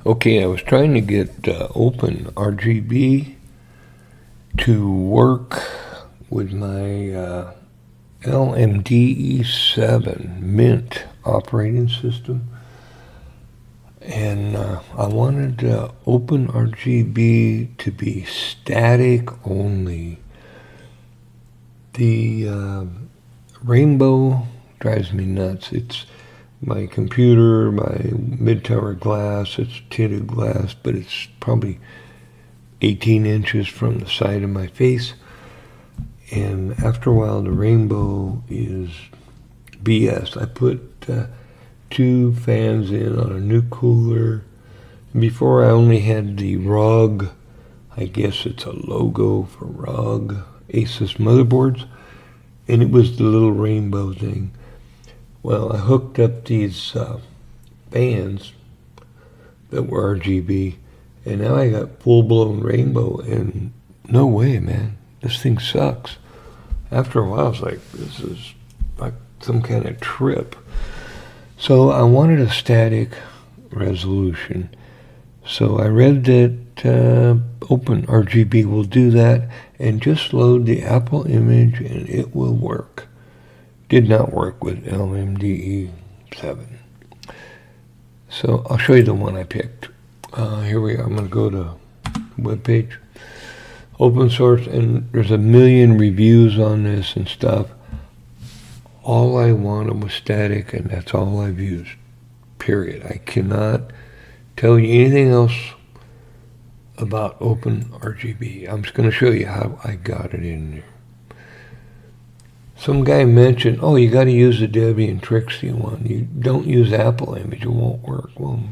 Okay, I was trying to get OpenRGB to work with my LMDE 7 Mint operating system, and I wanted OpenRGB to be static only. The rainbow drives me nuts. It's my computer, my mid-tower glass, it's tinted glass, but it's probably 18 inches from the side of my face. And after a while, the rainbow is BS. I put 2 fans in on a new cooler. Before, I only had the ROG, I guess it's a logo for ROG, Asus motherboards, and it was the little rainbow thing. Well, I hooked up these fans that were RGB, and now I got full-blown rainbow, and no way, man. This thing sucks. After a while, I was like, this is like some kind of trip. So I wanted a static resolution. So I read that OpenRGB will do that, and just load the Apple image and it will work. Did not work with LMDE 7. So I'll show you the one I picked. Here we are. I'm going to go to webpage. Open source, and there's a million reviews on this and stuff. All I wanted was static, and that's all I've used. Period. I cannot tell you anything else about OpenRGB. I'm just going to show you how I got it in there. Some guy mentioned, oh, you got to use the Debbie and Trixie one. You don't use Apple image, it won't work. Well,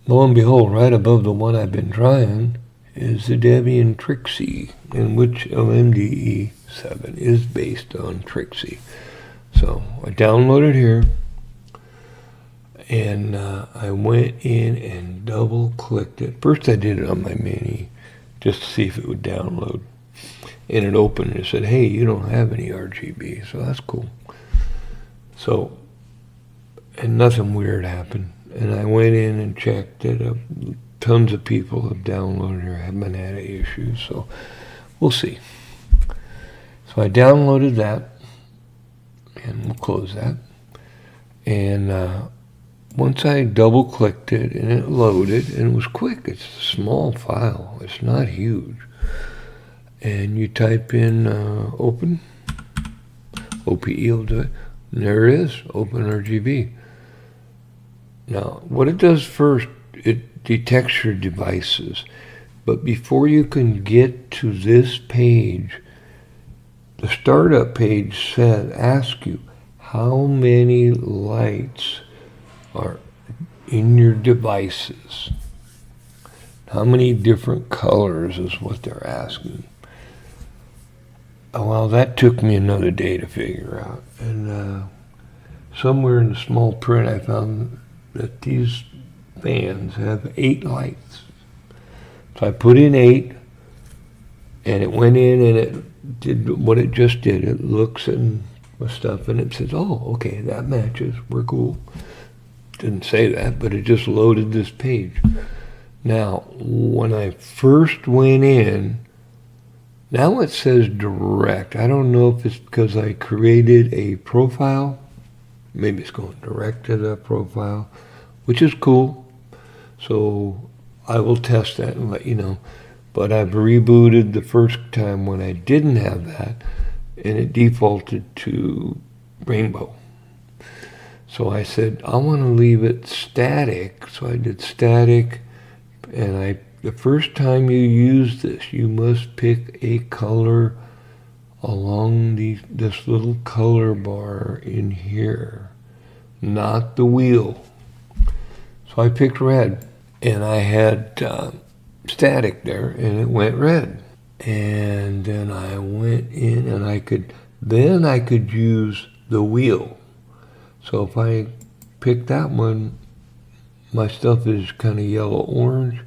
lo and behold, right above the one I've been trying is the Debbie and Trixie, in which LMDE 7 is based on Trixie. So I downloaded here, and I went in and double-clicked it. First I did it on my Mini, just to see if it would download. And it opened and it said, hey, you don't have any RGB, so that's cool. So, and nothing weird happened. And I went in and checked it. Tons of people have downloaded or haven't had issues, so we'll see. So I downloaded that, and we'll close that. And once I double-clicked it, and it loaded, and it was quick. It's a small file. It's not huge. And you type in open, OPE will do it, and there it is, OpenRGB. Now, what it does first, it detects your devices, but before you can get to this page, the startup page asks you how many lights are in your devices. How many different colors is what they're asking. Well, that took me another day to figure out. And somewhere in the small print, I found that these fans have 8 lights. So I put in 8, and it went in and it did what it just did. It looks at my stuff and it says, oh, okay, that matches. We're cool. Didn't say that, but it just loaded this page. Now, when I first went in, now it says direct. I don't know if it's because I created a profile. Maybe it's going direct to the profile, which is cool. So I will test that and let you know. But I've rebooted the first time when I didn't have that, and it defaulted to rainbow. So I said, I want to leave it static. So I did static, and the first time you use this, you must pick a color along this little color bar in here, not the wheel. So I picked red, and I had static there, and it went red. And then I went in, and I could use the wheel. So if I pick that one, my stuff is kind of yellow-orange.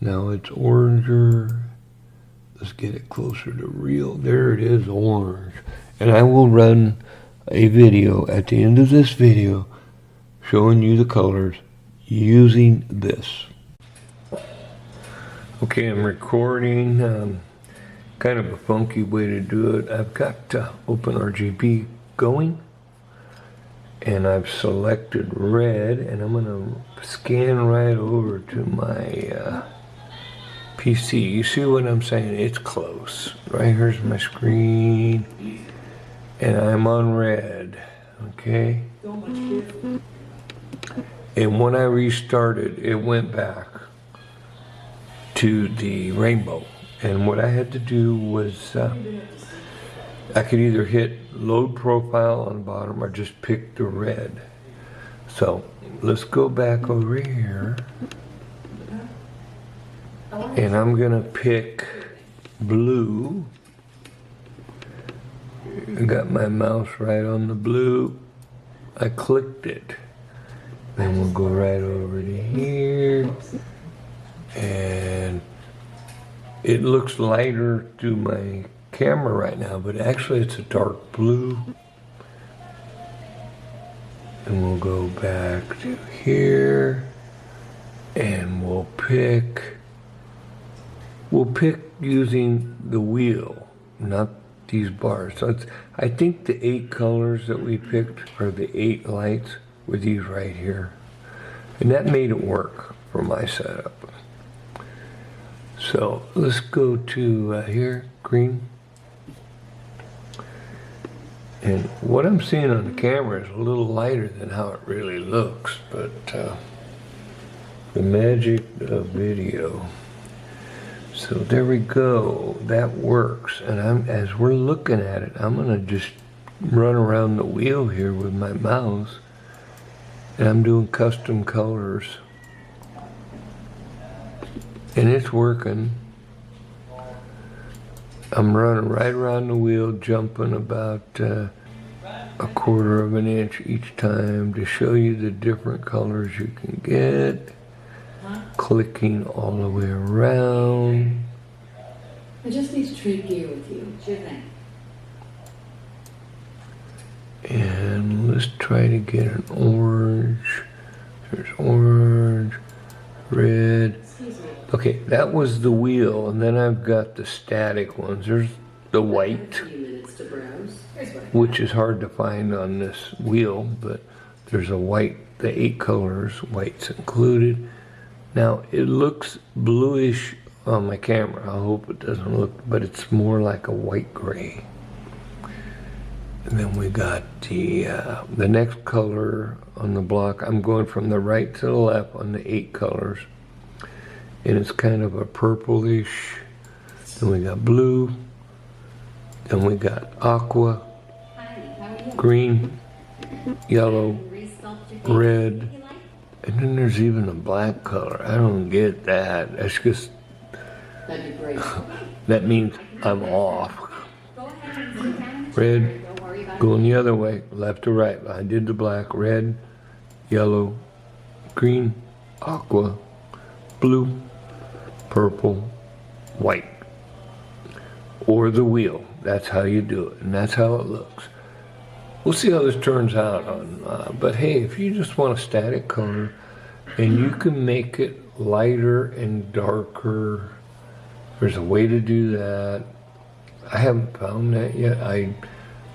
Now it's oranger. Let's get it closer to real. There it is, orange. And I will run a video at the end of this video showing you the colors using this. Okay, I'm recording, kind of a funky way to do it. I've got OpenRGB going, and I've selected red, and I'm gonna scan right over to my PC. You see what I'm saying? It's close. Right here's my screen, and I'm on red, okay? And when I restarted, it went back to the rainbow. And what I had to do was, I could either hit load profile on the bottom or just pick the red. So let's go back over here. And I'm gonna pick blue. I got my mouse right on the blue. I clicked it. Then we'll go right over to here. And it looks lighter to my camera right now, but actually it's a dark blue. And we'll go back to here. And we'll pick using the wheel, not these bars. So I think the 8 colors that we picked are the 8 lights with these right here. And that made it work for my setup. So let's go to here, green. And what I'm seeing on the camera is a little lighter than how it really looks, but the magic of video. So there we go, that works. And as we're looking at it, I'm gonna just run around the wheel here with my mouse, and I'm doing custom colors. And it's working. I'm running right around the wheel, jumping about a 1/4 of an inch each time to show you the different colors you can get. Clicking all the way around. I just need to trade gear with you. Sure thing. And let's try to get an orange. There's orange, red. Okay, that was the wheel, and then I've got the static ones. There's the white, which is hard to find on this wheel, but there's a white, the 8 colors, white's included. Now, it looks bluish on my camera. I hope it doesn't look, but it's more like a white gray. And then we got the next color on the block. I'm going from the right to the left on the 8 colors. And it's kind of a purplish. Then we got blue. Then we got aqua, green, yellow, red. And then there's even a black color. I don't get that. That's just, That'd be great. that means I'm off. Red, going the other way, left to right. I did the black, red, yellow, green, aqua, blue, purple, white. Or the wheel. That's how you do it. And that's how it looks. We'll see how this turns out on, but hey, if you just want a static color and you can make it lighter and darker, there's a way to do that. I haven't found that yet. I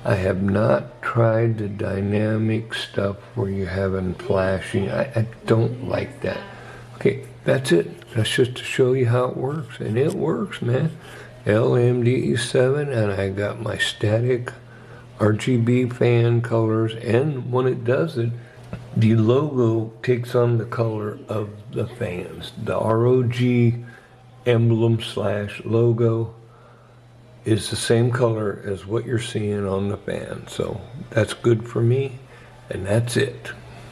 have not tried the dynamic stuff where you're having flashing. I don't like that. Okay, that's it. That's just to show you how it works. And it works, man. LMDE 7, and I got my static RGB fan colors, and when it does it, the logo takes on the color of the fans. The ROG emblem / logo is the same color as what you're seeing on the fan. So that's good for me, and that's it.